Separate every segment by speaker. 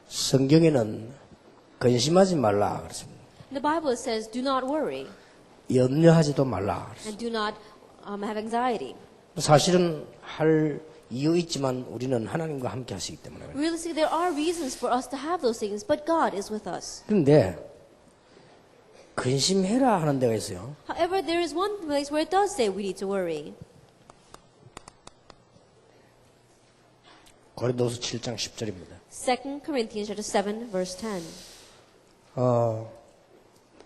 Speaker 1: 성경에는 근심하지 말라 그랬습니다.
Speaker 2: The Bible says, do not worry
Speaker 1: 염려하지도 말라 그랬습니다.
Speaker 2: and do not have anxiety.
Speaker 1: 사실은 할 이유 있지만 우리는 하나님과 함께 하시기 때문에.
Speaker 2: Realistically, there are reasons for us to have those things, but God is with us.
Speaker 1: 그런데 근심해라 하는 데가 있어요.
Speaker 2: However, there is one place where it does say we need to worry.
Speaker 1: 고린도서 7장 10절입니다.
Speaker 2: 2 Corinthians chapter 7, verse 10.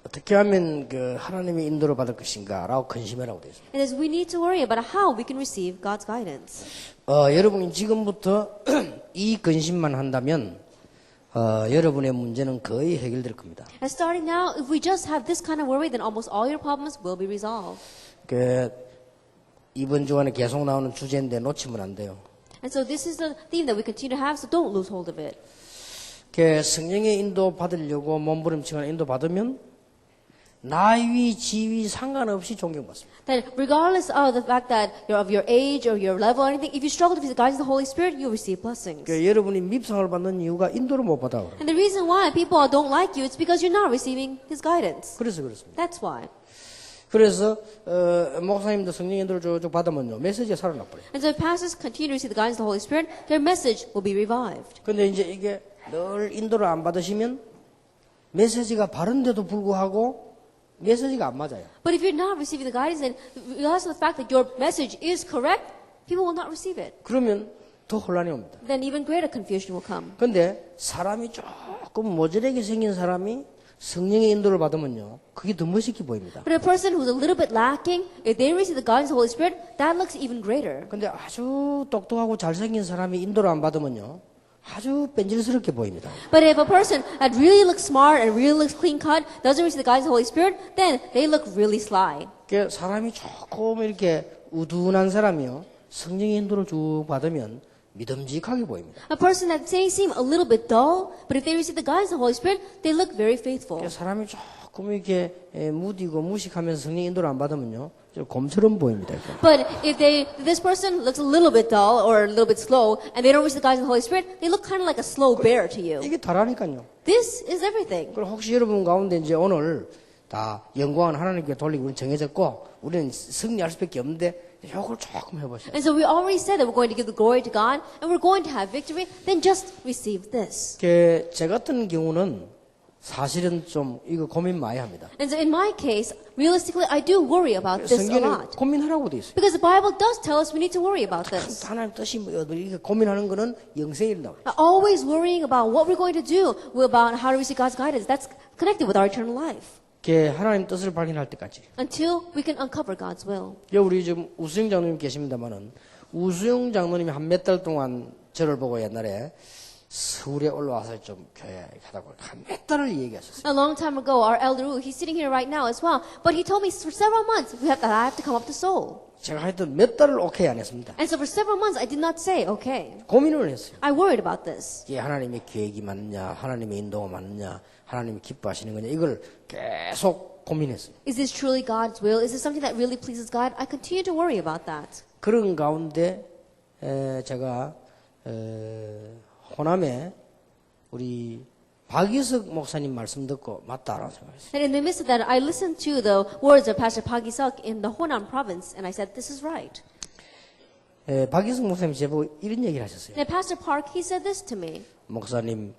Speaker 1: 어떻게 하면 그 하나님의 인도를 받을 것인가라고 근심해라고 되어 있습니다.
Speaker 2: It says we need to worry about how we can receive God's guidance.
Speaker 1: 여러분이 지금부터 이 근심만 한다면 여러분의 문제는 거의 해결될 겁니다.
Speaker 2: And starting now, if we just have this kind of worry, then almost all your problems will be resolved.
Speaker 1: 그 이번 주간에 계속 나오는 주제인데 놓치면 안 돼요.
Speaker 2: And so this is the theme that we continue to have, so don't lose hold of it.
Speaker 1: 그 성령의 인도 받으려고 몸부림치거나 인도 받으면 나이, 지위 상관없이 존경받습니다.
Speaker 2: That regardless of the fact that you're of your age or your level or anything, if you struggle to receive the guidance of the Holy Spirit, you'll receive blessings.
Speaker 1: 그 여러분이 밉상을 받는 이유가 인도를 못 받아.
Speaker 2: And the reason why people don't like you is because you're not receiving His guidance.
Speaker 1: 그래서 그렇습니다.
Speaker 2: That's why.
Speaker 1: 그래서 목사님도 성령 인도를 쭉 받으면요 메시지가 살아나 버려요.
Speaker 2: And so if pastors continue to receive the guidance of the Holy Spirit, their message will be revived.
Speaker 1: 근데 이제 이게 늘 인도를 안 받으시면 메시지가 바른데도 불구하고 메시지가 안 맞아요.
Speaker 2: But if you're not receiving the guidance, then regardless of the fact that your message is correct, people will not receive it.
Speaker 1: 그러면 더 혼란이 옵니다.
Speaker 2: Then even greater confusion will come.
Speaker 1: 근데 사람이 조금 모자라게 생긴 사람이 성령의 인도를 받으면요 그게 더 멋있게 보입니다.
Speaker 2: But a person who's a little bit lacking, if they receive the guidance of the Holy Spirit, that looks even greater.
Speaker 1: 근데 아주 똑똑하고 잘생긴 사람이 인도를 안 받으면요 아주 뺀질스럽게 보입니다.
Speaker 2: But if a person that really looks smart and really looks clean cut doesn't receive the guidance of the Holy Spirit, then they look really sly.
Speaker 1: 그 사람이 조금 이렇게 우둔한 사람이요 성령의 인도를 쭉 받으면 믿음직하게 보입니다.
Speaker 2: A person that may seem a little bit dull, but if they receive the guidance of the Holy Spirit, they look very faithful.
Speaker 1: 그 사람이 조금 이렇게 무디고 무식하면서 성령 인도를 안 받으면요 좀 곰처럼 보입니다.
Speaker 2: But if this person looks a little bit dull or a little bit slow, and they don't receive the guidance of the Holy Spirit, they look kind of like a slow bear to you.
Speaker 1: 이게 다라니까요.
Speaker 2: This is everything.
Speaker 1: 그럼 혹시 여러분 가운데 이제 오늘 다 영광은 하나님께 돌리고 우리는 정해졌고 우리는 승리할 수밖에 없는데 이걸 조금 해보세요.
Speaker 2: And so we already said that we're going to give the glory to God and we're going to have victory. Then just receive this.
Speaker 1: 제 같은 경우는 사실은 좀 이거 고민 많이 합니다.
Speaker 2: And so in my case, realistically, I do worry about this a
Speaker 1: 성경에
Speaker 2: lot.
Speaker 1: 고민하라고 돼 있어요.
Speaker 2: Because the Bible does tell us we need to worry about this.
Speaker 1: 하나님 뜻이 뭐야? 이렇게 고민하는 거는 영생이라고.
Speaker 2: Always worrying about what we're going to do about how to receive God's guidance. That's connected with our eternal life.
Speaker 1: 하나님 뜻을 발견할 때까지.
Speaker 2: Until we can uncover God's will.
Speaker 1: 우리 지금 우수영 장로님 계십니다만은 우수영 장로님이 한 몇 달 동안 저를 보고 옛날에 서울에 올라와서 좀 교회 하다고 한 몇 달을 얘기하셨어요.
Speaker 2: A long time ago, our elder Wu, he's sitting here right now as well, but he told me for several months that I have to come up to Seoul.
Speaker 1: 제가 하여튼 몇 달을 오케이 안 했습니다.
Speaker 2: And so for several months, I did not say okay.
Speaker 1: 고민을 했어요.
Speaker 2: I worried about this.
Speaker 1: 이게 하나님의 계획이 맞느냐, 하나님의 인도가 맞느냐, 하나님이 기뻐하시는 거냐, 이걸 계속 고민했어요.
Speaker 2: Is this truly God's will? Is this something that really pleases God? I continue to worry about that.
Speaker 1: 그런 가운데 제가 호남에 우리 박이석 목사님 말씀 듣고 맞다라고 생각했어요.
Speaker 2: And in the midst of that, I listened to the words of Pastor Park Isuk in the Honan province, and I said, this is right.
Speaker 1: 박이석 목사님이 제보고 이런 얘기를 하셨어요.
Speaker 2: And Pastor Park, he said this to me.
Speaker 1: 목사님,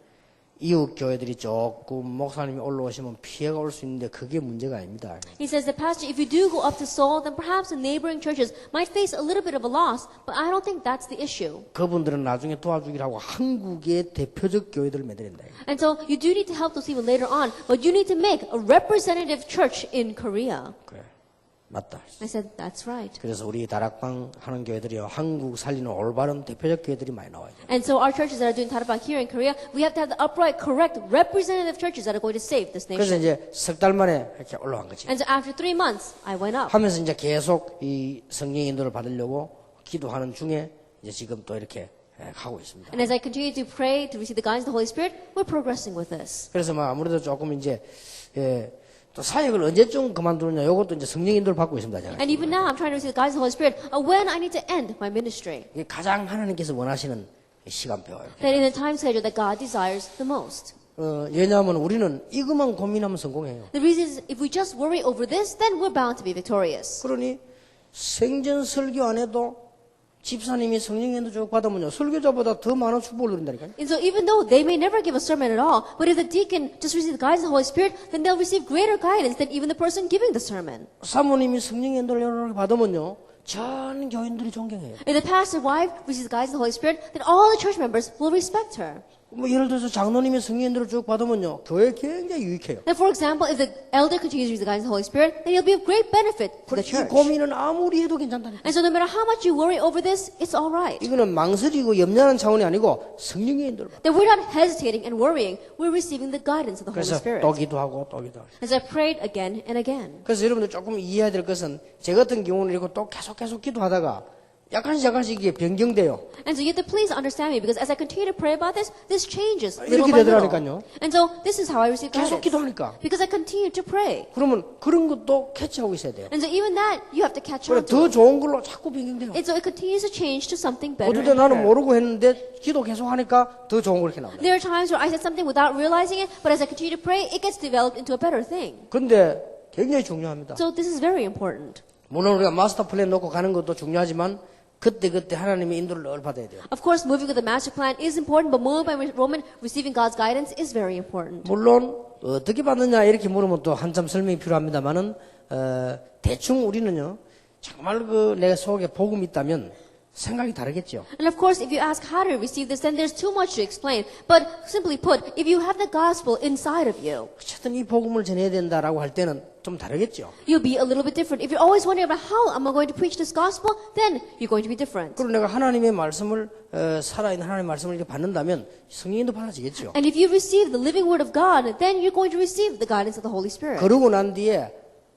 Speaker 1: 이웃 교회들이 조금 목사님이 올라오시면 피해가 올 수 있는데 그게 문제가 아닙니다.
Speaker 2: He says that, Pastor, if you do go up to Seoul, then perhaps the neighboring churches might face a little bit of a loss, but I don't think that's the issue.
Speaker 1: 그분들은 나중에 도와주기라고 한국의 대표적 교회들을 만들린다.
Speaker 2: And so you do need to help those people later on, but you need to make a representative church in Korea.
Speaker 1: 그래, 맞다.
Speaker 2: I said, that's right.
Speaker 1: 그래서 우리 다락방 하는 교회들이요, 한국 살리는 올바른 대표적 교회들이 많이 나와요.
Speaker 2: And so our churches that are doing 다락방 here in Korea, we have to have the upright, correct, representative churches that are going to save this
Speaker 1: 그래서
Speaker 2: nation.
Speaker 1: 이제 석 달 만에 이렇게 올라간 거지.
Speaker 2: And so after 3 months, I went up.
Speaker 1: 하면서 이제 계속 이 성령 인도를 받으려고 기도하는 중에 이제 지금 또 이렇게 가고 있습니다.
Speaker 2: And as I continue to pray to receive the guidance of the Holy Spirit, we're progressing with this.
Speaker 1: 그래서 막 아무래도 조금 이제 또 사역을 언제쯤 그만두느냐 이것도 이제 성령 인도를 받고 있습니다. 제가.
Speaker 2: And even now, I'm trying to receive the guidance of the Holy Spirit when I need to end my ministry.
Speaker 1: 이게 가장 하나님께서 원하시는 시간표예요.
Speaker 2: That in the time schedule that God desires the most.
Speaker 1: 왜냐하면 우리는 이것만 고민하면 성공해요.
Speaker 2: The reason is if we just worry over this, then we're bound to be victorious.
Speaker 1: 그러니 생전 설교 안 해도 집사님이 성령 인도 받으면요 설교자보다 더 많은 축복을 누린다니까요.
Speaker 2: And so even though they may never give a sermon at all, but if the deacon just receives the guidance of the Holy Spirit, then they'll receive greater guidance than even the person giving the sermon.
Speaker 1: 사모님이 성령 인도를 여러 받으면요 전 교인들이 존경해요.
Speaker 2: If the pastor wife receives the guidance of the Holy Spirit, then all the church members will respect her.
Speaker 1: 뭐 예를 들어서 장로님이 성령 인도를 쭉 받으면요 교회에 굉장히 유익해요.
Speaker 2: Then, for example, if the elder continues to receive the guidance of the Holy Spirit, then he'll be of great benefit to the
Speaker 1: 이
Speaker 2: church.
Speaker 1: 고민은 아무리 해도 괜찮다니까.
Speaker 2: And so no matter how much you worry over this, it's all right.
Speaker 1: 이거는 망설이고 염려하는 차원이 아니고 성령의 인도를 받아요.
Speaker 2: That we're not hesitating and worrying, we're receiving the guidance of the Holy
Speaker 1: 그래서
Speaker 2: Spirit.
Speaker 1: 또 기도하고 또 기도하고.
Speaker 2: As I prayed again and again.
Speaker 1: 그래서 여러분들 조금 이해해야 될 것은 제 같은 경우는 이렇게 또 계속 기도하다가 약간씩 이게 변경돼요.
Speaker 2: And so you have to please understand me because as I continue to pray about this, this changes
Speaker 1: 이렇게
Speaker 2: little by
Speaker 1: 되더라니까요.
Speaker 2: little. And so this is how I receive
Speaker 1: 계속
Speaker 2: guidance.
Speaker 1: 기도하니까.
Speaker 2: Because I continue to pray.
Speaker 1: 그러면 그런 것도 캐치하고 있어야 돼요.
Speaker 2: And so even that, you have to catch
Speaker 1: 그래
Speaker 2: on to
Speaker 1: 더
Speaker 2: it.
Speaker 1: 좋은 걸로 자꾸 변경돼요.
Speaker 2: And so it continues to change to something better
Speaker 1: 어떨 때
Speaker 2: and
Speaker 1: 나는
Speaker 2: better.
Speaker 1: 모르고 했는데 기도 계속 하니까 더 좋은 거 이렇게 나옵니다.
Speaker 2: There are times where I said something without realizing it, but as I continue to pray, it gets developed into a better thing.
Speaker 1: 근데 굉장히 중요합니다.
Speaker 2: So this is very important.
Speaker 1: 물론 우리가 마스터 플랜 놓고 가는 것도 중요하지만 그때 하나님의 인도를 늘 받아야 돼요.
Speaker 2: Of course, moving with the master plan is important, but moment by moment, receiving God's guidance is very important.
Speaker 1: 물론 어떻게 받느냐 이렇게 물으면 또 한참 설명이 필요합니다만은 대충 우리는요 정말 내 속에 복음이 있다면 생각이 다르겠죠.
Speaker 2: And of course, if you ask how to receive this, then there's too much to explain. But simply put, if you have the gospel inside of you,
Speaker 1: 어쨌든 이 복음을 전해야 된다라고 할 때는 좀 다르겠죠.
Speaker 2: you'll be a little bit different. If you're always wondering about how am I going to preach this gospel, then you're going to be different.
Speaker 1: 그리고 내가 하나님의 말씀을 살아있는 하나님의 말씀을 이렇게 받는다면 성령인도 받아지겠죠.
Speaker 2: And if you receive the living word of God, then you're going to receive the guidance of the Holy Spirit.
Speaker 1: 그러고 난 뒤에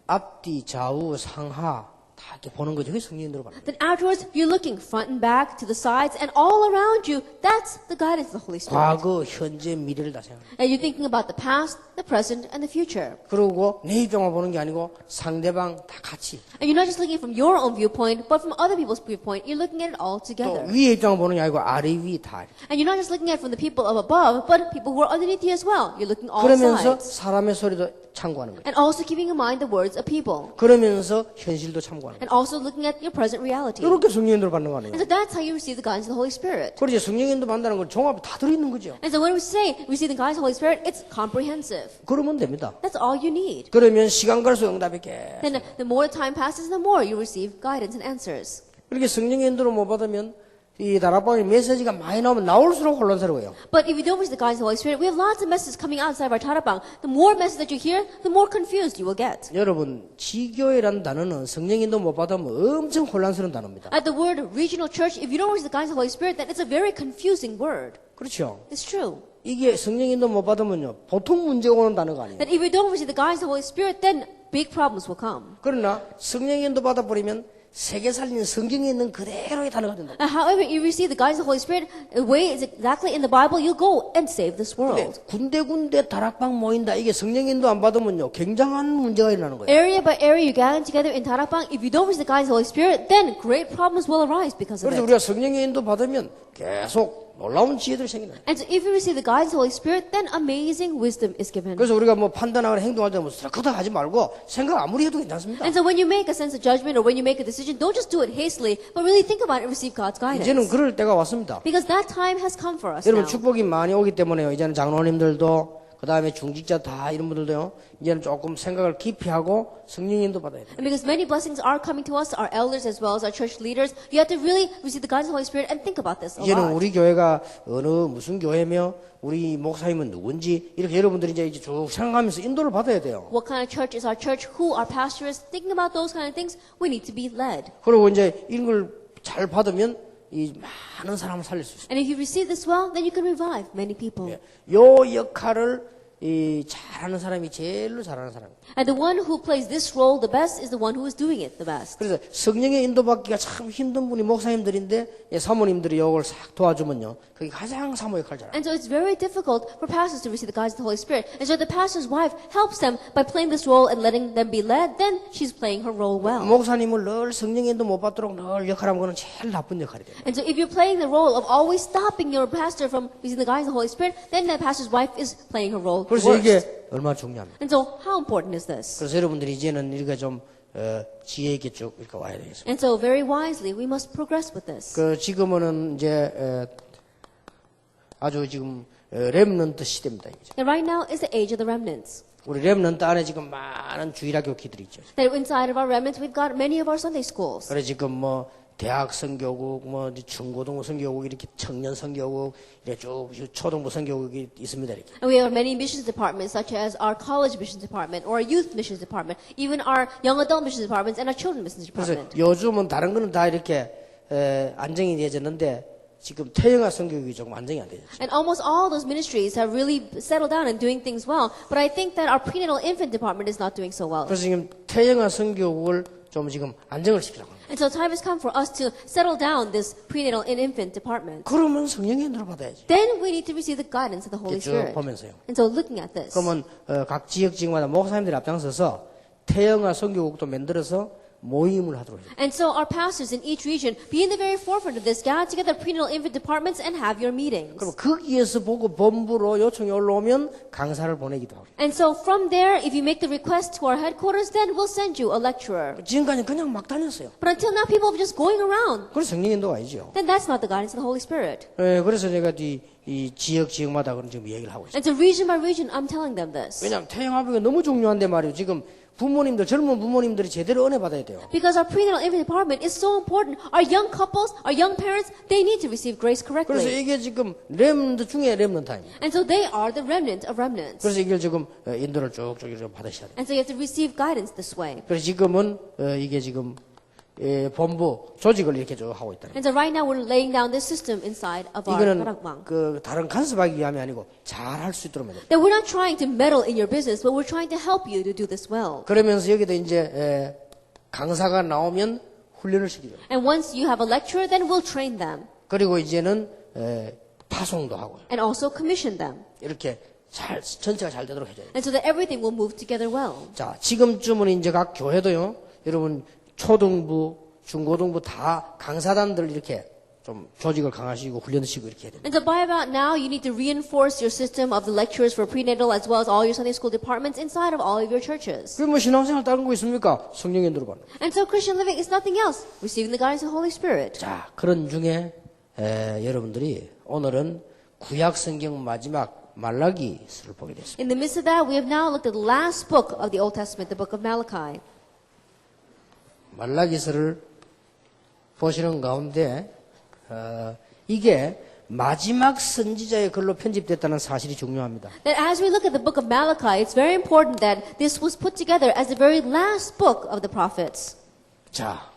Speaker 1: 앞뒤 좌우 상하 다 이렇게 보는 거죠. 그게 성령인도로 받는 거예요.
Speaker 2: Then afterwards, you're looking front and back to the sides and all around you. That's the guidance of the Holy Spirit.
Speaker 1: 과거, 현재, 미래를 다 생각해요.
Speaker 2: And you're thinking about the past, the present, and the future.
Speaker 1: 그리고 내 입장만 보는 게 아니고 상대방 다 같이.
Speaker 2: And you're not just looking from your own viewpoint, but from other people's viewpoint. You're looking at it all
Speaker 1: 또
Speaker 2: together.
Speaker 1: 위의 입장만 보는 게 아니고 아래 위 다.
Speaker 2: And you're not just looking at it from the people up above, but people who are underneath you as well. You're looking all
Speaker 1: 그러면서
Speaker 2: sides.
Speaker 1: 사람의 소리도 참고하는 거예요.
Speaker 2: And also keeping in mind the words of people.
Speaker 1: 그러면서 현실도 참고하는 거예요.
Speaker 2: And also looking at your present reality.
Speaker 1: 이렇게 성령인도를 받는 거 아니에요.
Speaker 2: And so that's how you receive the guidance of the Holy Spirit.
Speaker 1: 그렇지 성령인도 받는다는 건 종합이 다 들어있는 거죠.
Speaker 2: And so when we say receive the guidance of the Holy Spirit, it's comprehensive.
Speaker 1: 그러면 됩니다.
Speaker 2: That's all you need.
Speaker 1: 그러면 시간 갈수록 응답이 계속.
Speaker 2: Then the more time passes, the more you receive guidance and answers.
Speaker 1: 그렇게 성령의 인도를 못 받으면 이 다락방에 메시지가 많이 나오면 나올수록 혼란스러워요.
Speaker 2: But if you don't receive the guidance of the Holy Spirit, we have lots of messages coming outside of our tarapang. The more messages that you hear, the more confused you will get.
Speaker 1: 여러분 지교회라는 단어는 성령인도 못 받으면 엄청 혼란스러운 단어입니다.
Speaker 2: At the word regional church, if you don't receive the guidance of the Holy Spirit, then it's a very confusing word.
Speaker 1: 그렇죠.
Speaker 2: It's true.
Speaker 1: 이게 성령인도 못 받으면요 보통 문제가 오는 단어가 아니에요.
Speaker 2: That if you don't receive the guidance of the Holy Spirit, then big problems will come.
Speaker 1: 그러나 성령인도 받아버리면 세계 살리는 성경에 있는 그대로의 단어가 된다.
Speaker 2: However, you receive the guidance of the Holy Spirit, the way is exactly in the Bible, you'll go and save this
Speaker 1: 근데
Speaker 2: world.
Speaker 1: 군데군데 다락방 모인다. 이게 성령인도 안 받으면요 굉장한 문제가 일어나는 거예요.
Speaker 2: Area by area, you gather together in tarapang. If you don't receive the guidance of the Holy Spirit, then great problems will arise because of
Speaker 1: 그래서
Speaker 2: it.
Speaker 1: 우리가 성령인도 받으면 계속 놀라운 지혜들이 생긴다.
Speaker 2: And so if you receive the guidance of the Holy Spirit, then amazing wisdom is given.
Speaker 1: 그래서 우리가 뭐 판단하거나 행동할 때 뭐 스라크다 하지 말고 생각 아무리 해도 괜찮습니다.
Speaker 2: And so when you make a sense of judgment or when you make a decision, don't just do it hastily, but really think about it and receive God's guidance.
Speaker 1: 이제는 그럴 때가 왔습니다.
Speaker 2: Because that time has come for us
Speaker 1: 여러분
Speaker 2: now.
Speaker 1: 축복이 많이 오기 때문에요. 이제는 장로님들도 그 다음에 중직자 다 이런 분들도요. 이제는 조금 생각을 깊이 하고 성령인도 받아야 돼요.
Speaker 2: And because many blessings are coming to us, our elders as well as our church leaders, you have to really receive the guidance of the Holy Spirit and think about this a
Speaker 1: 이제는
Speaker 2: lot.
Speaker 1: 우리 교회가 어느 무슨 교회며 우리 목사님은 누군지 이렇게 여러분들이 이제 쭉 생각하면서 인도를 받아야 돼요.
Speaker 2: What kind of church is our church? Who our pastor is? Thinking about those kind of things, we need to be led.
Speaker 1: 그리고 이제 이런 걸 잘 받으면 이 많은 사람을 살릴 수 있어요.
Speaker 2: And if you receive this well, then you can revive many people.
Speaker 1: 요 역할을 이 잘하는 사람이 제일로 잘하는 사람입니다.
Speaker 2: And the one who plays this role the best is the one who is doing it the best.
Speaker 1: 그래서 성령의 인도받기가 참 힘든 분이 목사님들인데 예, 사모님들이 이걸 싹 도와주면요. 그게 가장 사모 역할 잘해요.
Speaker 2: And so it's very difficult for pastors to receive the guidance of the Holy Spirit. And so the pastor's wife helps them by playing this role and letting them be led. Then she's playing her role well.
Speaker 1: 목사님을 늘 성령의 인도 못 받도록 늘 역할하는 거는 제일 나쁜 역할이 돼요.
Speaker 2: And so if you're playing the role of always stopping your pastor from receiving the guidance of the Holy Spirit, then the pastor's wife is playing her role
Speaker 1: 그래서
Speaker 2: worst.
Speaker 1: 이게 얼마나 중요합니다.
Speaker 2: And so how important is this?
Speaker 1: 그래서 여러분들이 이제는 이렇게 좀 지혜 있게 쭉 이렇게 와야 되겠습니다.
Speaker 2: And so very wisely, we must progress with this.
Speaker 1: 그 지금은 이제 아주 지금 렘넌트 시대입니다. 이제.
Speaker 2: And right now is the age of the remnants.
Speaker 1: 우리 렘넌트 안에 지금 많은 주일학 교회들이 있죠.
Speaker 2: That inside of our remnants, we've got many of our Sunday schools.
Speaker 1: 그래 지금 뭐 대학 선교국, 뭐 중고등부 선교국 이렇게 청년 선교국 이렇게 쭉 초등부 선교국이 있습니다. 이렇게.
Speaker 2: And we have many missions departments, such as our college missions department, or our youth missions department, even our young adult missions departments, and our children missions
Speaker 1: 그래서
Speaker 2: department.
Speaker 1: 요즘은 다른 거는 다 이렇게 안정이 되어졌는데 지금 태영아 선교국이 조금 안정이 안 되죠.
Speaker 2: And almost all those ministries have really settled down and doing things well. But I think that our prenatal infant department is not doing so well.
Speaker 1: 그래서 지금 태영아 선교국을 좀 지금 안정을 시키려고 합니다.
Speaker 2: And so time has come for us to settle down this prenatal and infant department.
Speaker 1: 그러면 성령의 인도를 받아야지.
Speaker 2: Then we need to receive the guidance of the Holy
Speaker 1: 쭉
Speaker 2: Spirit.
Speaker 1: 보면서요.
Speaker 2: And so looking at this.
Speaker 1: 그러면 각 지역마다 목사님들이 앞장서서 태영아 선교국도 만들어서 모임을 하도록 해요.
Speaker 2: And so our pastors in each region be in the very forefront of this. Gather together prenatal infant departments and have your meetings.
Speaker 1: 그럼 거기에서 보고 본부로 요청이 올라오면 강사를 보내기도 하고.
Speaker 2: And so from there, if you make the request to our headquarters, then we'll send you a lecturer.
Speaker 1: 지금까지 그냥 막 다녔어요.
Speaker 2: But until now, people are just going around.
Speaker 1: 그래서 성령 인도가 아니죠.
Speaker 2: Then that's not the guidance of the Holy Spirit.
Speaker 1: 그래서 제가 이 지역마다 그런 지금 얘기를 하고 있어요.
Speaker 2: And so region by region, I'm telling them this.
Speaker 1: 왜냐하면 태영아부가 너무 중요한데 말이에요. 지금 부모님들, 젊은 부모님들이 제대로 은혜 받아야 돼요.
Speaker 2: Because our prenatal infant department is so important. Our young couples, our young parents, they need to receive grace
Speaker 1: 그래서
Speaker 2: correctly.
Speaker 1: 이게 지금 렘넌트 중에 렘넌트 타임이에요.
Speaker 2: And so they are the remnant of remnants.
Speaker 1: 그래서 이걸 지금 인도를 쭉쭉 이렇게 받으셔야 돼요.
Speaker 2: And so you have to receive guidance this way.
Speaker 1: 그래서 지금은 이게 지금 본부 조직을 이렇게 쭉 하고 있다.
Speaker 2: And so right now we're laying down this system inside of our
Speaker 1: 이거는
Speaker 2: Paragwang.
Speaker 1: 그 다른 간섭하기 위함이 아니고 잘 할 수 있도록 해야 돼요.
Speaker 2: That we're not trying to meddle in your business, but we're trying to help you to do this well.
Speaker 1: 그러면서 여기도 이제 강사가 나오면 훈련을 시키죠.
Speaker 2: And once you have a lecturer, then we'll train them.
Speaker 1: 그리고 이제는 파송도 하고요.
Speaker 2: And also commission them.
Speaker 1: 이렇게 전체가 잘 되도록 해줘요.
Speaker 2: And so that everything will move together well.
Speaker 1: 자, 지금쯤은 이제 각 교회도요, 여러분 초등부, 중고등부 다 강사단들 이렇게 좀 조직을 강화시키고 훈련시키고 이렇게 해야 됩니다.
Speaker 2: And so by about now, you need to reinforce your system of the lecturers for prenatal as well as all your Sunday school departments inside of all of your churches.
Speaker 1: 그럼 뭐 신앙생활 다른 거 있습니까? 성령의 인도로 받는.
Speaker 2: And so Christian living is nothing else, receiving the guidance of the Holy Spirit.
Speaker 1: 자, 그런 중에 여러분들이 오늘은 구약 성경 마지막 말라기서를 보게 됐습니다.
Speaker 2: In the midst of that, we have now looked at the last book of the Old Testament, the book of Malachi.
Speaker 1: 말라기서를 보시는 가운데 이게 마지막 선지자의 글로 편집됐다는 사실이 중요합니다.
Speaker 2: That as we look at the book of Malachi, it's very important that this was put together as the very last book of the prophets.
Speaker 1: 자,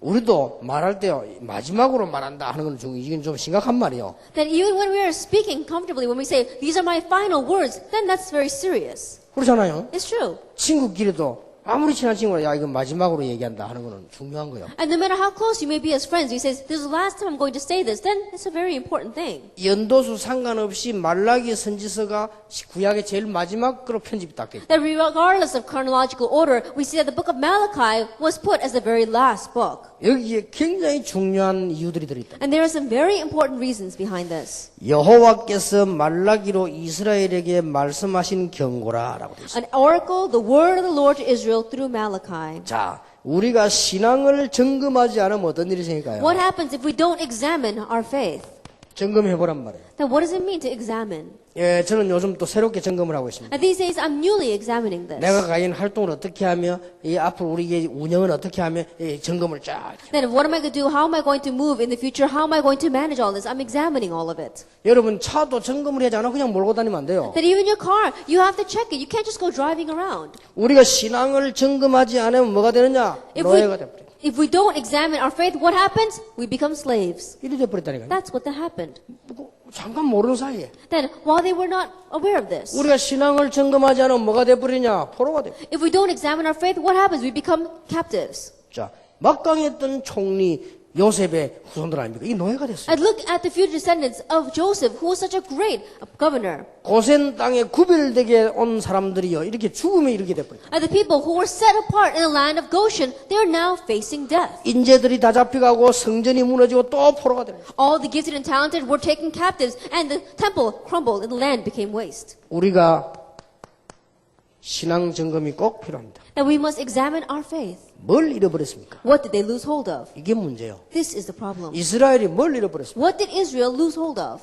Speaker 1: 우리도 말할 때 마지막으로 말한다 하는 건 이건 좀 심각한 말이에요.
Speaker 2: That even when we are speaking comfortably, when we say, these are my final words, then that's very serious.
Speaker 1: 그렇잖아요.
Speaker 2: It's true.
Speaker 1: 친구끼리도 아무리 친한 친구라 야 이건 마지막으로 얘기한다 하는 거는 중요한 거예요.
Speaker 2: And no matter how close you may be as friends, you say, this is the last time I'm going to say this, then it's a very important thing.
Speaker 1: 연도수 상관없이 말라기 선지서가 구약의 제일 마지막으로 편집이 딱 됐죠.
Speaker 2: That regardless of chronological order, we see that the book of Malachi was put as the very last book.
Speaker 1: 여기에 굉장히 중요한 이유들이 들어있다.
Speaker 2: And there are some very important reasons behind this.
Speaker 1: 여호와께서 말라기로 이스라엘에게 말씀하신 경고라라고 되어 있습니다.
Speaker 2: An oracle, the word of the Lord to Israel through Malachi.
Speaker 1: 자, 우리가 신앙을 점검하지 않으면 어떤 일이 생길까요?
Speaker 2: What happens if we don't examine our faith?
Speaker 1: 점검해보란 말이에요.
Speaker 2: Then what does it mean to examine?
Speaker 1: 예, 저는 요즘 또 새롭게 점검을 하고 있습니다.
Speaker 2: And these days, I'm newly examining this.
Speaker 1: 내가 가진 활동을 어떻게 하며, 이 앞으로 우리의 운영은 어떻게 하며, 이 점검을 쫙.
Speaker 2: Then what am I going to do? How am I going to move in the future? How am I going to manage all this? I'm examining all of it.
Speaker 1: 여러분, 차도 점검을 하지 않아 그냥 몰고 다니면 안 돼요.
Speaker 2: That even your car, you have to check it. You can't just go driving around.
Speaker 1: 우리가 신앙을 점검하지 않으면 뭐가 되느냐? 노예가 돼버려.
Speaker 2: If we don't examine our faith, what happens? We become slaves.
Speaker 1: 이래 돼버렸다니까요.
Speaker 2: That's what happened.
Speaker 1: 잠깐 모르는 사이에
Speaker 2: Then, while they were not aware of this,
Speaker 1: 우리가 신앙을 점검하지 않으면 뭐가 돼버리냐? 포로가 돼.
Speaker 2: if we don't examine our faith, what happens? We become captives.
Speaker 1: 자, 막강했던 총리 요셉의 후손들 아닙니까? 이게 노예가 됐어요.
Speaker 2: And look at the future descendants of Joseph, who was such a great governor.
Speaker 1: 고센 땅에 구별되게 온 사람들이요, 이렇게 죽음에 이르게 돼버려요.
Speaker 2: And the people who were set apart in the land of Goshen, they are now facing death.
Speaker 1: 인재들이 다 잡혀가고 성전이 무너지고 또 포로가 됩니다.
Speaker 2: All the gifted and talented were taken captives, and the temple crumbled, and the land became waste.
Speaker 1: 우리가 신앙 점검이 꼭 필요합니다.
Speaker 2: And we must examine our faith.
Speaker 1: 뭘 잃어버렸습니까?
Speaker 2: What did they lose hold of?
Speaker 1: 이게 문제예요.
Speaker 2: This is the problem.
Speaker 1: 이스라엘이 뭘 잃어버렸습니까?
Speaker 2: What did Israel lose hold of?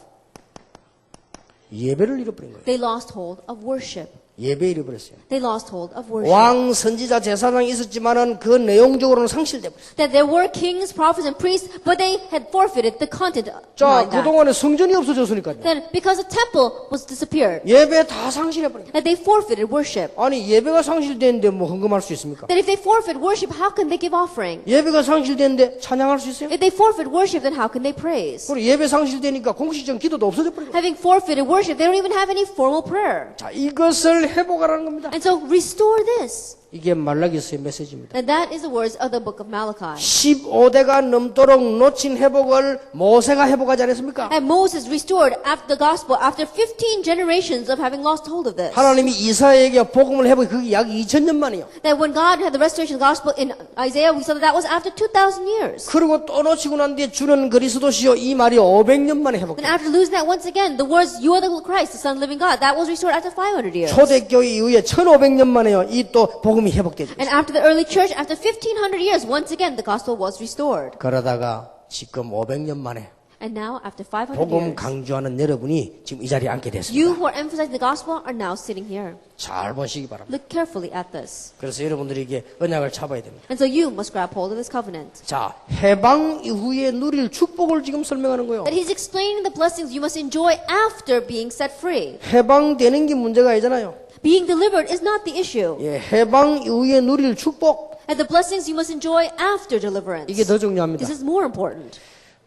Speaker 1: 예배를 잃어버린 거예요.
Speaker 2: They lost hold of worship.
Speaker 1: 예배 잃어버렸어요.
Speaker 2: They lost hold of worship.
Speaker 1: 왕, 선지자, 제사장이 있었지만은 그 내용적으로는 상실돼버렸어요.
Speaker 2: That there were kings, prophets, and priests, but they had forfeited the content
Speaker 1: 자,
Speaker 2: behind that.
Speaker 1: 그동안에 성전이 없어졌으니까요.
Speaker 2: Then, because the temple was disappeared,
Speaker 1: 예배 다 상실해버린 거예요.
Speaker 2: that they forfeited worship.
Speaker 1: 아니, 예배가 상실되는데 뭐 헌금할 수 있습니까?
Speaker 2: That if they forfeit worship, how can they give offering?
Speaker 1: 예배가 상실되는데 찬양할 수 있어요?
Speaker 2: If they forfeit worship, then how can they praise?
Speaker 1: 그리고 예배 상실되니까 공식적 기도도 없어져버린 거예요.
Speaker 2: Having forfeited worship, they don't even have any formal prayer.
Speaker 1: 자, 이것을 회복하라는 겁니다.
Speaker 2: And so, restore this.
Speaker 1: 이게 말라기서의 메시지입니다.
Speaker 2: And that is the words of the book of Malachi.
Speaker 1: 15대가 넘도록 놓친 회복을 모세가 회복하지 않았습니까?
Speaker 2: And Moses restored after the gospel after 15 generations of having lost hold of this.
Speaker 1: 하나님이 이사야에게 복음을 회복해 그게 약 2000년 만이에요.
Speaker 2: That when God had the restoration of the gospel in Isaiah, we saw that was after 2,000 years.
Speaker 1: 그리고 또 놓치고 난 뒤에 주는 그리스도시요 이 말이 500년 만에
Speaker 2: And
Speaker 1: 회복돼요.
Speaker 2: after losing that once again, the words, you are the Christ, the Son of the living God, that was restored after 500 years.
Speaker 1: 초대교회 이후에 1500년 만에요. 이 또 복음이 회복되죠.
Speaker 2: And after the early church, after 1500 years, once again, the gospel was restored.
Speaker 1: 그러다가 지금 500년 만에
Speaker 2: And now, after 500
Speaker 1: 복음
Speaker 2: years,
Speaker 1: 강조하는 여러분이 지금 이 자리에 앉게
Speaker 2: you
Speaker 1: 됐습니다.
Speaker 2: who are emphasizing the gospel are now sitting here.
Speaker 1: 잘 보시기 바랍니다.
Speaker 2: Look carefully at this.
Speaker 1: 그래서 여러분들이 이게 언약을 잡아야 됩니다.
Speaker 2: And so you must grab hold of this covenant.
Speaker 1: 자, 해방 이후에 누릴 축복을 지금 설명하는 거예요.
Speaker 2: That he's explaining the blessings you must enjoy after being set free.
Speaker 1: 해방되는 게 문제가 아니잖아요.
Speaker 2: Being delivered is not the issue.
Speaker 1: 예, 해방 이후에 누릴 축복,
Speaker 2: And the blessings you must enjoy after deliverance.
Speaker 1: 이게 더 중요합니다.
Speaker 2: This is more important.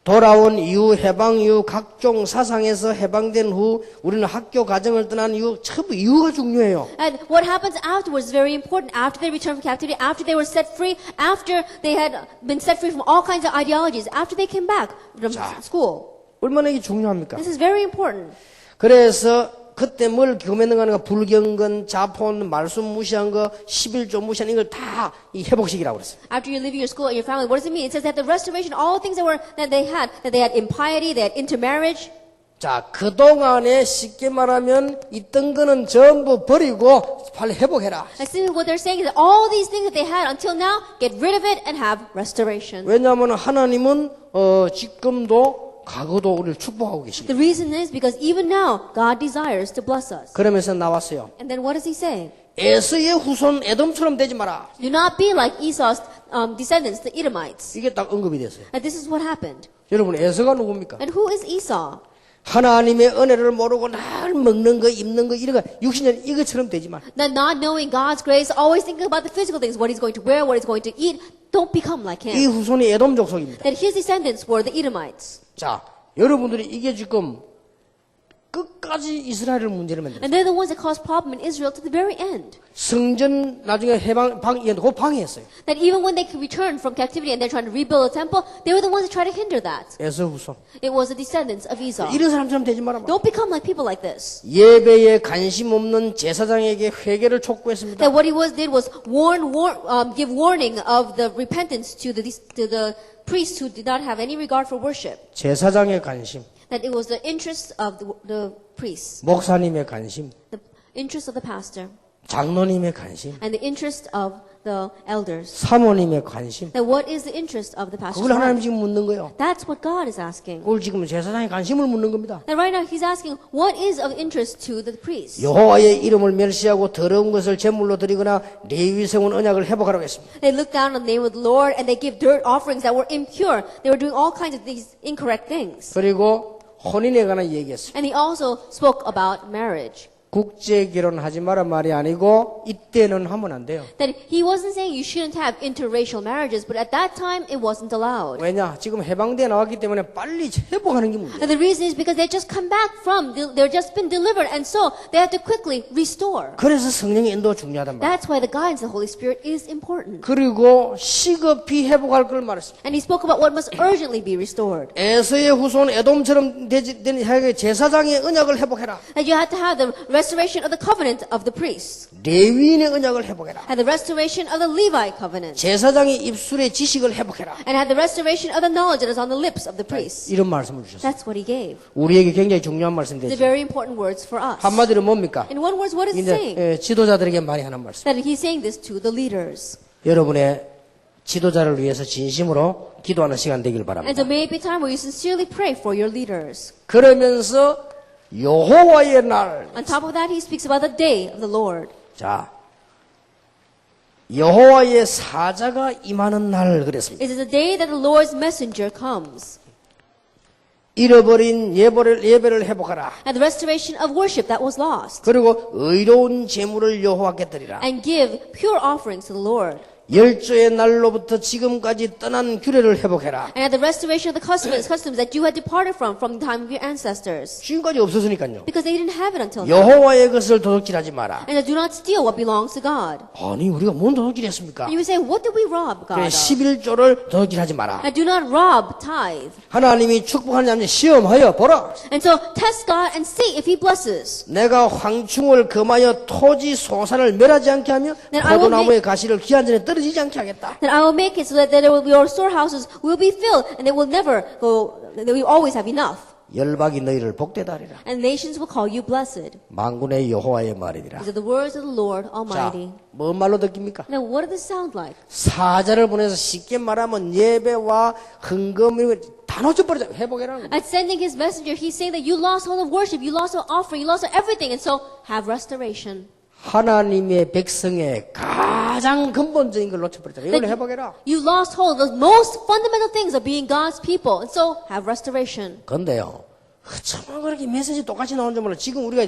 Speaker 1: 돌아온 이후, 해방 이후, 각종 사상에서 해방된 후, 우리는 학교 가정을 떠난 이후, 참 이유가 중요해요.
Speaker 2: And what happens afterwards is very important. After they return from captivity, after they were set free, after they had been set free from all kinds of ideologies, after they came back from school.
Speaker 1: 얼마나 이게 중요합니까?
Speaker 2: This is very important.
Speaker 1: 그래서 그때 뭘 겸했는가 하는 거, 불경건, 자폰, 말씀 무시한 거, 11조 무시한 이걸 다 이 회복식이라고 그랬어요.
Speaker 2: After you're leaving your school and your family, what does it mean? It says that the restoration, all the things that they had impiety, they had intermarriage.
Speaker 1: 자, 그동안에 쉽게 말하면 있던 거는 전부 버리고 빨리 회복해라.
Speaker 2: Like simply what they're saying is that all these things that they had until now, get rid of it and have restoration.
Speaker 1: 왜냐하면 하나님은 지금도 과거도 우리를 축복하고 계십니다.
Speaker 2: The reason is because even now, God desires to bless us.
Speaker 1: 그러면서 나왔어요.
Speaker 2: And then what does he say?
Speaker 1: 에서의 후손 에돔처럼 되지 마라.
Speaker 2: Do not be like Esau's descendants, the Edomites.
Speaker 1: 이게 딱 언급이 됐어요.
Speaker 2: And this is what happened.
Speaker 1: 여러분, 에서가 누굽니까?
Speaker 2: And who is Esau?
Speaker 1: 하나님의 은혜를 모르고 날 먹는 거, 입는 거, 이런 거, 60년 이것처럼 되지 마라.
Speaker 2: That not knowing God's grace, always thinking about the physical things, what he's going to wear, what he's going to eat. Don't become like
Speaker 1: 이
Speaker 2: him.
Speaker 1: 후손이 에돔 족속입니다.
Speaker 2: That his descendants were the Edomites.
Speaker 1: 자, 여러분들이 이게 지금 끝까지 이스라엘을 문제를 만들어요.
Speaker 2: And they're the ones that caused problem in Israel to the very end.
Speaker 1: 성전 나중에 곧 방해했어요.
Speaker 2: That even when they returned from captivity and they're trying to rebuild the temple, they were the ones that tried to hinder that.
Speaker 1: 에서 후손.
Speaker 2: It was the descendants of Esau.
Speaker 1: 이런 사람처럼 되지 마라.
Speaker 2: Don't become like people like this.
Speaker 1: 예배에 관심 없는 제사장에게 회개를 촉구했습니다.
Speaker 2: That what he did was give warning of the repentance to the priests who did not have any regard for worship.
Speaker 1: 제사장의 관심,
Speaker 2: That it was the interest of the priests,
Speaker 1: 목사님의 관심,
Speaker 2: the interest of the pastor,
Speaker 1: 장로님의 관심,
Speaker 2: and the interest of the elders.
Speaker 1: 사모님의 관심.
Speaker 2: That what is the interest of the pastor's
Speaker 1: 그걸 하나님
Speaker 2: wife?
Speaker 1: 지금 묻는 거예요.
Speaker 2: That's what God is asking.
Speaker 1: 그걸 지금 제사장의 관심을 묻는 겁니다.
Speaker 2: That right now He's asking, what is of interest to the priests?
Speaker 1: 여호와의 이름을 멸시하고 더러운 것을 제물로 드리거나 레위 세운 언약을 회복하라고 했습니다.
Speaker 2: They looked down on the name of the Lord and they gave dirt offerings that were impure. They were doing all kinds of these incorrect things.
Speaker 1: 그리고 혼인에 관한 얘기했어요.
Speaker 2: And He also spoke about marriage.
Speaker 1: 국제 결혼하지 마라 말이 아니고 이때는 하면 안 돼요.
Speaker 2: That he wasn't saying you shouldn't have interracial marriages, but at that time it wasn't allowed.
Speaker 1: 왜냐? 지금 해방돼 나왔기 때문에 빨리 회복하는 게 문제예요.
Speaker 2: And the reason is because they just come back from, they're just been delivered, and so they have to quickly restore.
Speaker 1: 그래서 성령의 인도가 중요하단 말이에요.
Speaker 2: That's why the guidance of the Holy Spirit is important.
Speaker 1: 그리고 시급히 회복할 걸 말했습니다.
Speaker 2: And he spoke about what must urgently be restored.
Speaker 1: 에서의 후손 에돔처럼 된 제사장의 언약을 회복해라.
Speaker 2: That you had to have the restoration of the covenant of the priests.
Speaker 1: 레위인의 언약을 회복해라.
Speaker 2: And the restoration of the Levi covenant.
Speaker 1: 제사장의 입술의 지식을 회복해라.
Speaker 2: And had the restoration of the knowledge that is on the lips of the priests.
Speaker 1: 이런 말씀을 주셨어요.
Speaker 2: That's what he gave.
Speaker 1: 우리에게 굉장히 중요한
Speaker 2: They're
Speaker 1: 말씀이죠.
Speaker 2: very important words for us.
Speaker 1: 한마디로 뭡니까?
Speaker 2: In one word, what is he saying?
Speaker 1: 이제 지도자들에게 많이 하는 말씀.
Speaker 2: That he's saying this to the leaders.
Speaker 1: 여러분의 지도자를 위해서 진심으로 기도하는 시간 되길
Speaker 2: And
Speaker 1: 바랍니다.
Speaker 2: so may it be time where you sincerely pray for your leaders.
Speaker 1: 그러면서 여호와의 날,
Speaker 2: On top of that, he speaks about the day of the Lord.
Speaker 1: 자, 여호와의 사자가 임하는 날 그랬습니다.
Speaker 2: It is the day that the Lord's messenger comes.
Speaker 1: 잃어버린 예배를 회복하라.
Speaker 2: And the restoration of worship that was lost.
Speaker 1: 그리고 의로운 제물을 여호와께 드리라.
Speaker 2: And give pure offerings to the Lord.
Speaker 1: 열조의 날로부터 지금까지 떠난 규례를 회복해라.
Speaker 2: And at the restoration of the customs that you had departed from the time of your ancestors.
Speaker 1: 지금까지 없었으니까요.
Speaker 2: Because they didn't have it until now.
Speaker 1: 여호와의 것을 도둑질하지 마라.
Speaker 2: And do not steal what belongs to God.
Speaker 1: 아니 우리가 뭔 도둑질했습니까?
Speaker 2: And you would say, what did we rob
Speaker 1: 그래
Speaker 2: God of?
Speaker 1: 11조를 도둑질하지 마라.
Speaker 2: And do not rob tithe.
Speaker 1: 하나님이 축복하는 자는 시험하여 보라.
Speaker 2: And so test God and see if he blesses.
Speaker 1: 내가 황충을 금하여 토지 소산을 멸하지 않게 하며
Speaker 2: Then I will
Speaker 1: 포도나무의 가시를 기한 전에 떨어지지 않게 하겠다.
Speaker 2: Then I will make it so that your storehouses will be filled and they will never go, they will always have enough.
Speaker 1: 열박이 너희를 복되다 하리라.
Speaker 2: And nations will call you blessed.
Speaker 1: 만군의 여호와의 말이니라.
Speaker 2: These are the words of the Lord
Speaker 1: 자,
Speaker 2: Almighty.
Speaker 1: 뭔 말로 듣깁니까?
Speaker 2: Now what does this sound like?
Speaker 1: 사자를 보내서 쉽게 말하면 예배와 헌금 이런 다 놓쳐버리자. 회복해라는 거예요.
Speaker 2: At sending his messenger, he's saying that you lost all of worship, you lost all offering, you lost everything, and so have restoration.
Speaker 1: 하나님의 백성의 가장 근본적인 걸 놓쳐버렸잖아요. 이걸 회복해라.
Speaker 2: You lost hold of the most fundamental things of being God's people, and so have restoration.
Speaker 1: 그런데요, 정말 그렇게 메시지 똑같이 나오는 줄 몰라. 지금 우리가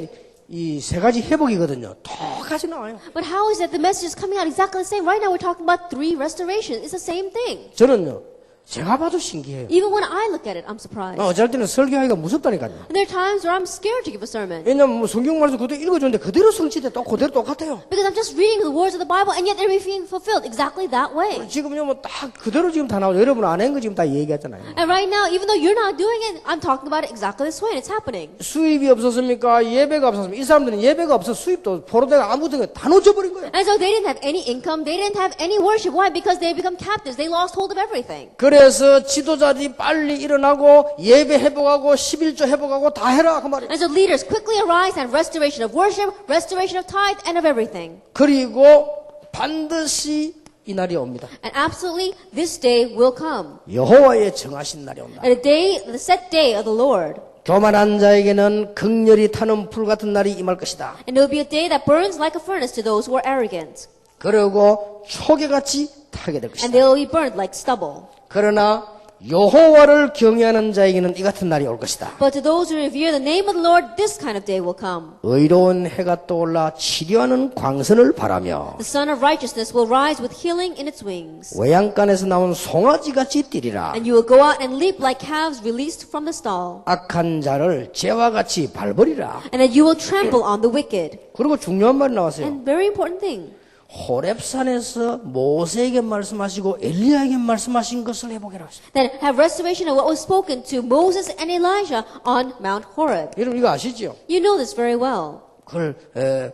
Speaker 1: 이 세 가지 회복이거든요. 똑같이 나와요.
Speaker 2: But how is it the message is coming out exactly the same? Right now we're talking about 3 restorations. It's the same thing.
Speaker 1: 저는요, 제가 봐도 신기해요.
Speaker 2: Even when I look at it, I'm surprised.
Speaker 1: 어쩔 때는 설교하기가 무섭다니까요.
Speaker 2: And there are times where I'm scared to give a sermon.
Speaker 1: 왜냐면 뭐 성경 말씀 그대로 읽어줬는데 그대로 성취돼 또 그대로 똑같아요.
Speaker 2: Because I'm just reading the words of the Bible, and yet they're being fulfilled exactly that way.
Speaker 1: 지금요 뭐 딱 그대로 지금 다 나오죠. 여러분 안 한 거 지금 다 얘기하잖아요.
Speaker 2: And right now, even though you're not doing it, I'm talking about it exactly this way, and it's happening.
Speaker 1: 수입이 없었습니까? 예배가 없었습니까? 이 사람들은 예배가 없어 수입도 포로대가 아무것도 다 놓쳐버린 거예요.
Speaker 2: And so they didn't have any income, they didn't have any worship. Why? Because they become captives. They lost hold of everything.
Speaker 1: 그래서 지도자들이 빨리 일어나고 예배 회복하고 11조 회복하고 다 해라 그 말이에요.
Speaker 2: And so leaders quickly arise and restoration of worship, restoration of tithe, and of everything.
Speaker 1: 그리고 반드시 이 날이 옵니다.
Speaker 2: And absolutely, this day will come.
Speaker 1: 여호와의 정하신 날이 온다.
Speaker 2: And the set day of the Lord.
Speaker 1: 교만한 자에게는 극렬히 타는 불 같은 날이 임할 것이다.
Speaker 2: And it will be a day that burns like a furnace to those who are arrogant.
Speaker 1: 그리고 초계같이 타게 될
Speaker 2: And
Speaker 1: 것이다.
Speaker 2: they will be burned like stubble.
Speaker 1: 그러나 여호와를 경외하는 자에게는 이 같은 날이 올 것이다.
Speaker 2: But to those who revere the name of the Lord, this kind of day will come.
Speaker 1: 의로운 해가 떠올라 치료하는 광선을 바라며
Speaker 2: The sun of righteousness will rise with healing in its wings.
Speaker 1: 외양간에서 나온 송아지같이 뛰리라.
Speaker 2: And you will go out and leap like calves released from the stall.
Speaker 1: 악한 자를 재와 같이 밟으리라.
Speaker 2: And that you will trample on the wicked.
Speaker 1: 그리고 중요한 말이 나왔어요.
Speaker 2: And very important thing.
Speaker 1: 호렙산에서 모세에게 말씀하시고 엘리야에게 말씀하신 것을 회복해라.
Speaker 2: That have restoration of what was spoken to Moses and Elijah on Mount Horeb.
Speaker 1: 여러분 이거 아시죠?
Speaker 2: You know this very well.
Speaker 1: 그걸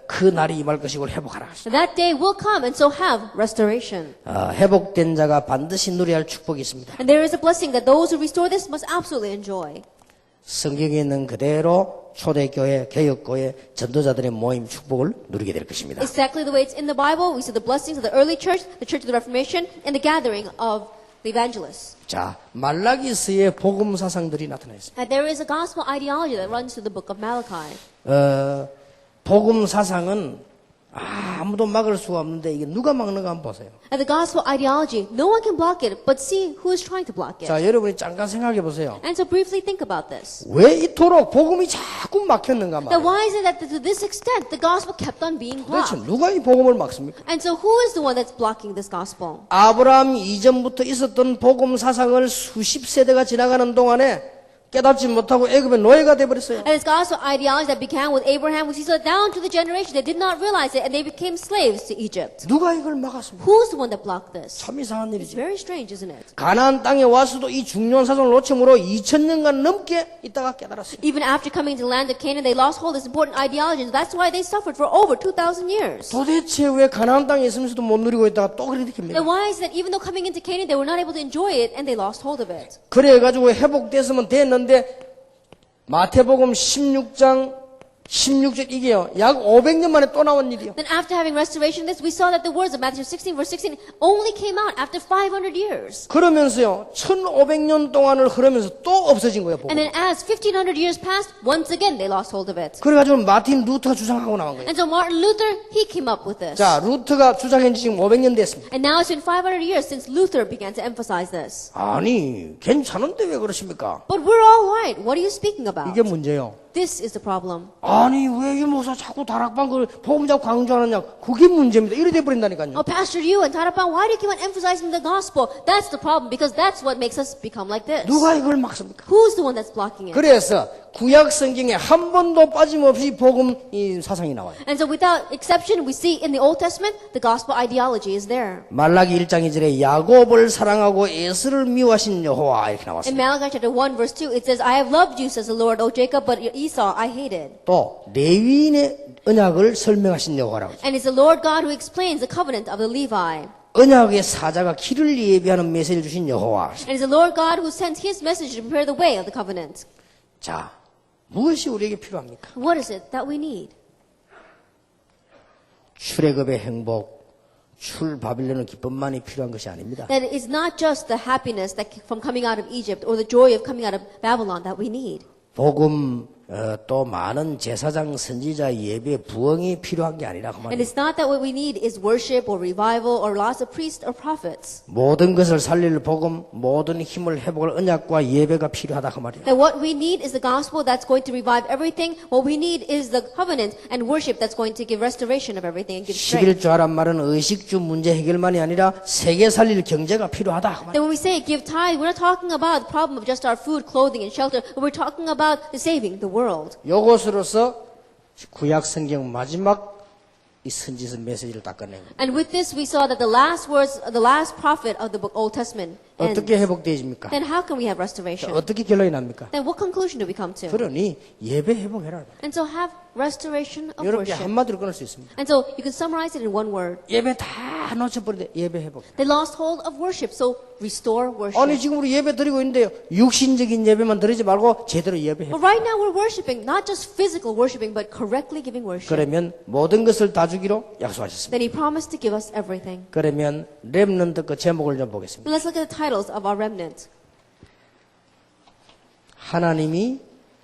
Speaker 1: 그 날이 임할 것이고 회복하라.
Speaker 2: That day will come, and so have restoration.
Speaker 1: 회복된 자가 반드시 누려야 할 축복이 있습니다.
Speaker 2: And there is a blessing that those who restore this must absolutely enjoy.
Speaker 1: 성경에 있는 그대로 초대교회, 개혁교회, 전도자들의 모임 축복을 누리게 될 것입니다.
Speaker 2: Exactly the way it's in the Bible, we see the blessings of the early church, the church of the Reformation, and the gathering of the evangelists.
Speaker 1: 자, 말라기서의 복음 사상들이 나타나 있습니다.
Speaker 2: And there is a gospel ideology that runs through the book of Malachi.
Speaker 1: 복음 사상은 아무도 막을 수가 없는데 이게 누가 막는가 한번 보세요.
Speaker 2: And the gospel ideology, no one can block it, but see who is trying to block it.
Speaker 1: 자, 여러분이 잠깐 생각해 보세요.
Speaker 2: And so briefly think about this.
Speaker 1: 왜 이토록 복음이 자꾸 막혔는가
Speaker 2: That
Speaker 1: 말이에요.
Speaker 2: why is it that to this extent the gospel kept on being
Speaker 1: 도대체
Speaker 2: blocked?
Speaker 1: 누가 이 복음을 막습니까?
Speaker 2: And so who is the one that's blocking this gospel?
Speaker 1: 아브라함 이전부터 있었던 복음 사상을 수십 세대가 지나가는 동안에 깨닫지 못하고 애굽의 노예가 돼버렸어요.
Speaker 2: And this gospel ideology that began with Abraham, which he saw down to the generation that did not realize it, and they became slaves to Egypt.
Speaker 1: 누가 이걸 막았습니까?
Speaker 2: Who's the one that blocked this?
Speaker 1: 참 이상한
Speaker 2: It's
Speaker 1: 일이지.
Speaker 2: very strange, isn't it?
Speaker 1: 가나안 땅에 와서도 이 중요한 사정을 놓침으로 2000년간 넘게 있다가 깨달았어요.
Speaker 2: Even after coming to the land of Canaan, they lost hold of this important ideology. That's why they suffered for over 2,000 years.
Speaker 1: 도대체 왜 가나안 땅에 있으면서도 못 누리고 있다가 또 그렇게 됩니까?
Speaker 2: Then why is it that even though coming into Canaan, they were not able to enjoy it, and they lost hold of it?
Speaker 1: 그래가지고 회복됐으면 됐는데 마태복음 16장 16절 이게요. 약 500년 만에 또 나온 일이요.
Speaker 2: Then after having restoration of this, we saw that the words of Matthew 16 verse 16 only came out after 500 years.
Speaker 1: 그러면서요. 1500년 동안을 흐르면서 또 없어진 거예요. 복음.
Speaker 2: And then as 1500 years passed, once again they lost hold of it.
Speaker 1: 그래가지고 마틴 루터가 주장하고 나온 거예요.
Speaker 2: And so Martin Luther, he came up with this.
Speaker 1: 자, 루터가 주장한 지 지금 500년 됐습니다.
Speaker 2: And now it's been 500 years since Luther began to emphasize this.
Speaker 1: 아니, 괜찮은데 왜 그러십니까?
Speaker 2: But we're all right. What are you speaking about?
Speaker 1: 이게 문제예요.
Speaker 2: This is the problem.
Speaker 1: 아니, 왜 이 목사 자꾸 다락방 그 복음 자꾸 강조하느냐? 그게 문제입니다. 이래 돼버린다니까요.
Speaker 2: Oh, Pastor, you and Tarapang, why do you keep on emphasizing the gospel? That's the problem because that's what makes us become like this.
Speaker 1: 누가 이걸 막습니까?
Speaker 2: Who's the one that's blocking it?
Speaker 1: 그래서 구약 성경에 한 번도 빠짐없이 복음 이 사상이 나와요.
Speaker 2: And so without exception, we see in the Old Testament, the gospel ideology is there.
Speaker 1: 말라기 1장 2절에 야곱을 사랑하고 에서를 미워하신 여호와 이렇게
Speaker 2: In
Speaker 1: 나왔어요.
Speaker 2: Malachi chapter 1 verse 2, it says, I have loved you, says the Lord, O Jacob, but Esau I hated.
Speaker 1: 또 레위인의 언약을 설명하신 여호와라고.
Speaker 2: And it's the Lord God who explains the covenant of the Levi.
Speaker 1: 언약의 사자가 길을 예비하는 메시지를 주신 여호와.
Speaker 2: And it's the Lord God who sent his message to prepare the way of the covenant.
Speaker 1: 자, 무엇이 우리에게 필요합니까?
Speaker 2: What is it that we need?
Speaker 1: 출애굽의 행복, 출 바빌론의 기쁨만이 필요한 것이 아닙니다.
Speaker 2: That it's not just the happiness that from coming out of Egypt or the joy of coming out of Babylon that we need.
Speaker 1: 복음 또 많은 제사장 선지자 예배 부흥이 필요한 게 아니라 그
Speaker 2: And
Speaker 1: 말이에요.
Speaker 2: it's not that what we need is worship or revival or lots of priests or prophets.
Speaker 1: 모든 것을 살릴 복음, 모든 힘을 회복할 언약과 예배가 필요하다 그 말이에요.
Speaker 2: That what we need is the gospel that's going to revive everything. What we need is the covenant and worship that's going to give restoration of everything and give strength.
Speaker 1: 11조란 말은 의식주 문제 해결만이 아니라 세계 살릴 경제가 필요하다 그 말이에요.
Speaker 2: Then when we say give tithe, we're not talking about the problem of just our food, clothing, and shelter, but we're talking about the saving the world.
Speaker 1: 요것으로서 구약 성경 마지막 이 선지서 메시지를 딱 꺼내요.
Speaker 2: And with this, we saw that the last words, the last prophet of the book Old Testament ends.
Speaker 1: 어떻게 회복되어집니까?
Speaker 2: Then how can we have restoration?
Speaker 1: 어떻게 결론이 납니까?
Speaker 2: Then what conclusion do we come to?
Speaker 1: 그러니 예배 회복해라.
Speaker 2: And so have restoration of
Speaker 1: 여러분이
Speaker 2: worship.
Speaker 1: 한마디로 끊을 수 있습니다.
Speaker 2: And so you can summarize it in one word.
Speaker 1: 예배 다 놓쳐버리는데 예배 회복.
Speaker 2: They lost hold of worship, so restore worship.
Speaker 1: 아니 지금 우리 예배 드리고 있는데요. 육신적인 예배만 드리지 말고 제대로 예배
Speaker 2: But
Speaker 1: 회복.
Speaker 2: right now we're worshiping, not just physical worshiping, but correctly giving worship.
Speaker 1: 그러면 모든 것을 다 주기로 약속하셨습니다.
Speaker 2: Then he promised to give us everything.
Speaker 1: 그러면 렘넌트 그 제목을 좀 보겠습니다.
Speaker 2: Now let's look at the titles of our remnant.
Speaker 1: 하나님이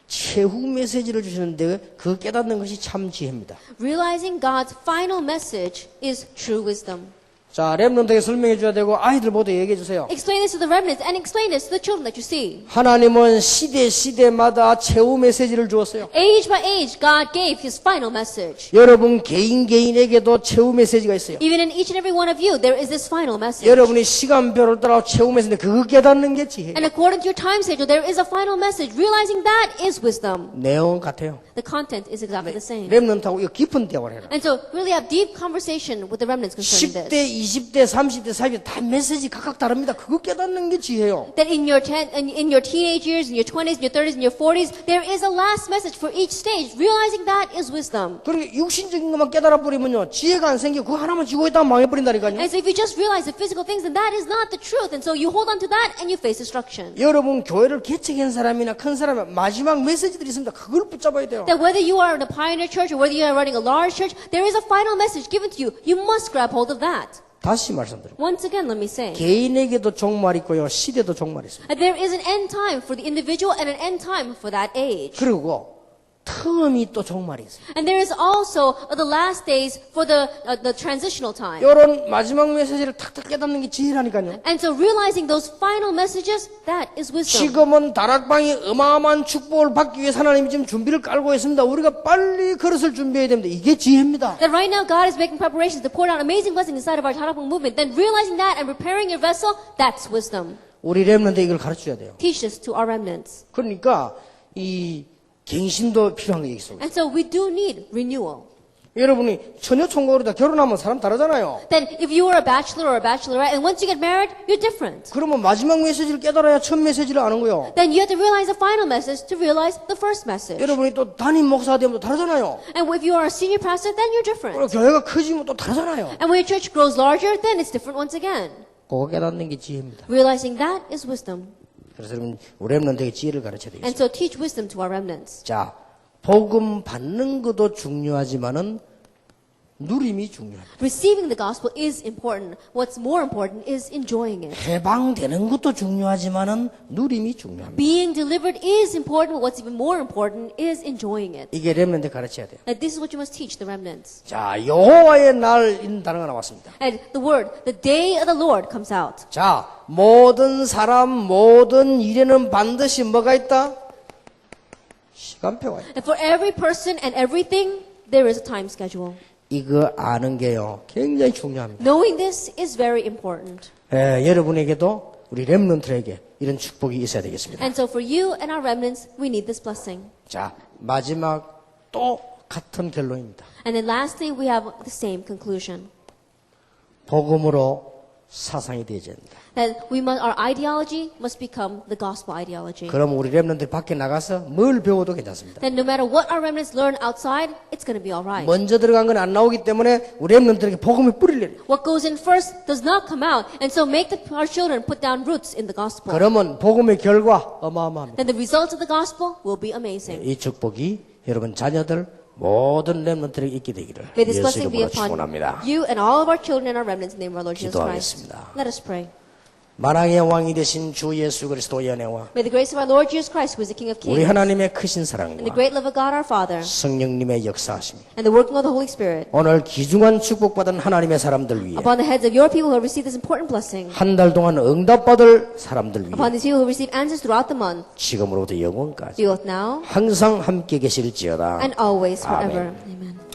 Speaker 1: 최후 메시지를 주시는데 그 깨닫는 것이 참 지혜입니다.
Speaker 2: Realizing God's final message is true wisdom.
Speaker 1: 자, 렘넌트에게 설명해 줘야 되고 아이들 모두 얘기해 주세요.
Speaker 2: Explain this to the remnants and explain this to the children that you see.
Speaker 1: 하나님은 시대마다 최후 메시지를 주었어요.
Speaker 2: Age by age, God gave His final message.
Speaker 1: 여러분 개인에게도 최후 메시지가 있어요.
Speaker 2: Even in each and every one of you, there is this final message.
Speaker 1: 여러분이 시간표를 따라 최후 메시지인데 그거 깨닫는 게 지혜예요.
Speaker 2: And according to your time schedule, there is a final message. Realizing that is wisdom.
Speaker 1: 내용 같아요.
Speaker 2: The content is exactly the same.
Speaker 1: 렘넌트하고 이거 깊은 대화를 해라.
Speaker 2: And so, really have deep conversation with the remnants concerning
Speaker 1: 10대,
Speaker 2: this.
Speaker 1: 20대, 30대, 40대 다 메시지 각각 다릅니다. 그거 깨닫는 게 지혜예요.
Speaker 2: That in your teenage years, in your 20s, in your 30s, in your 40s, there is a last message for each stage. Realizing that is wisdom.
Speaker 1: 그렇게 육신적인 것만 깨달아 버리면요. 지혜가 안 생기고 그거 하나만 쥐고 있다가 망해버린다니까요.
Speaker 2: And so if you just realize the physical things, then that is not the truth. And so you hold on to that and you face destruction.
Speaker 1: 여러분 교회를 개척한 사람이나 큰 사람이 마지막 메시지들이 있습니다. 그걸 붙잡아야 돼요.
Speaker 2: That whether you are in a pioneer church or whether you are running a large church, there is a final message given to you. You must grab hold of that.
Speaker 1: 다시 말씀드립니다.
Speaker 2: Once again, let me say.
Speaker 1: 개인에게도 종말 있고요. 시대도 종말 있습니다.
Speaker 2: That there is an end time for the individual and an end time for that age.
Speaker 1: 그리고 처음이 또 종말이 있습니다.
Speaker 2: And there is also the last days for the transitional time.
Speaker 1: 이런 마지막 메시지를 탁탁 깨닫는 게 지혜라니까요.
Speaker 2: And so realizing those final messages, that is wisdom.
Speaker 1: 지금은 다락방이 어마어마한 축복을 받기 위해서 하나님이 지금 준비를 깔고 있습니다. 우리가 빨리 그릇을 준비해야 됩니다. 이게 지혜입니다.
Speaker 2: That right now God is making preparations to pour down amazing blessings inside of our Tarapang movement. Then realizing that and preparing your vessel, that's wisdom.
Speaker 1: 우리 렘넌트에 이걸 가르쳐야 돼요.
Speaker 2: Teach this to our remnants.
Speaker 1: 그러니까 이 갱신도 필요한 게 있어요.
Speaker 2: And so we do need renewal.
Speaker 1: 여러분이 처녀 총각으로다 결혼하면 사람 다르잖아요.
Speaker 2: Then if you are a bachelor or a bachelorette and once you get married, you're different.
Speaker 1: 그러면 마지막 메시지를 깨달아야 첫 메시지를 아는 거예요.
Speaker 2: Then you have to realize the final message to realize the first message.
Speaker 1: 여러분이 또 담임 목사 되면 또 다르잖아요.
Speaker 2: And if you are a senior pastor, then you're different.
Speaker 1: 그리고 교회가 커지면 또 다르잖아요.
Speaker 2: And when your church grows larger, then it's different once again.
Speaker 1: 그거 깨닫는 게 지혜입니다.
Speaker 2: Realizing that is wisdom.
Speaker 1: 그래서 여러분 우리 렘넌트에게 지혜를 가르쳐야 되겠습니다.
Speaker 2: And so teach wisdom to our remnants.
Speaker 1: 자, 복음 받는 것도 중요하지만은 누림이 중요합니다.
Speaker 2: Receiving the gospel is important. What's more important is enjoying it.
Speaker 1: 해방되는 것도 중요하지만은 누림이 중요합니다.
Speaker 2: Being delivered is important, but what's even more important is enjoying it.
Speaker 1: 이게 렘넌트 가르쳐야 돼요.
Speaker 2: And this is what you must teach the remnants.
Speaker 1: 자, 여호와의 날인 단어가 나왔습니다.
Speaker 2: And the word, the day of the Lord comes out.
Speaker 1: 자, 모든 사람, 모든 일에는 반드시 뭐가 있다? 시간표가 있다.
Speaker 2: And for every person and everything, there is a time schedule.
Speaker 1: 이거 아는 게요, 굉장히 중요합니다.
Speaker 2: Knowing this is very important.
Speaker 1: 여러분에게도 우리 렘넌트에게 이런 축복이 있어야 되겠습니다.
Speaker 2: And so for you and our remnants, we need this blessing.
Speaker 1: 자, 마지막 또 같은 결론입니다.
Speaker 2: And then lastly, we have the same conclusion.
Speaker 1: 복음으로 사상이 되어야 합니다.
Speaker 2: That our ideology must become the gospel ideology.
Speaker 1: 그럼 우리 렘넌트들 밖에 나가서 뭘 배워도 괜찮습니다.
Speaker 2: Then no matter what our remnants learn outside, it's going to be alright.
Speaker 1: 먼저 들어간 건 안 나오기 때문에 우리 렘넌트에게 복음을 뿌리려요.
Speaker 2: What goes in first does not come out. And so make our children put down roots in the gospel.
Speaker 1: 그러면 복음의 결과 어마어마합니다.
Speaker 2: Then the results of the gospel will be amazing.
Speaker 1: 이 축복이 여러분 자녀들 모든 렘넌트에게 있게 되기를
Speaker 2: May this
Speaker 1: 예수
Speaker 2: blessing be
Speaker 1: 이름으로
Speaker 2: upon
Speaker 1: 축원합니다.
Speaker 2: you and all of our children and our remnants in the name of our Lord Jesus Christ.
Speaker 1: 기도하겠습니다.
Speaker 2: Let us pray.
Speaker 1: 만왕의 왕이 되신 주 예수 그리스도의 연애와
Speaker 2: May the grace of our Lord Jesus Christ, who is the King of
Speaker 1: 우리
Speaker 2: Kings,
Speaker 1: 하나님의 크신
Speaker 2: and the
Speaker 1: 사랑과
Speaker 2: great love of God our Father,
Speaker 1: 성령님의 역사하심이
Speaker 2: and the working of the Holy Spirit,
Speaker 1: 오늘 귀중한 축복받은 하나님의 사람들 위해
Speaker 2: upon the heads of your people who have received this important blessing,
Speaker 1: 한 달 동안 응답받을 사람들
Speaker 2: upon
Speaker 1: 위해
Speaker 2: these people who receive answers throughout the month,
Speaker 1: 지금으로부터 영원까지
Speaker 2: be both now
Speaker 1: 항상 함께 계실지어다.
Speaker 2: and always forever.
Speaker 1: 아멘.
Speaker 2: Amen.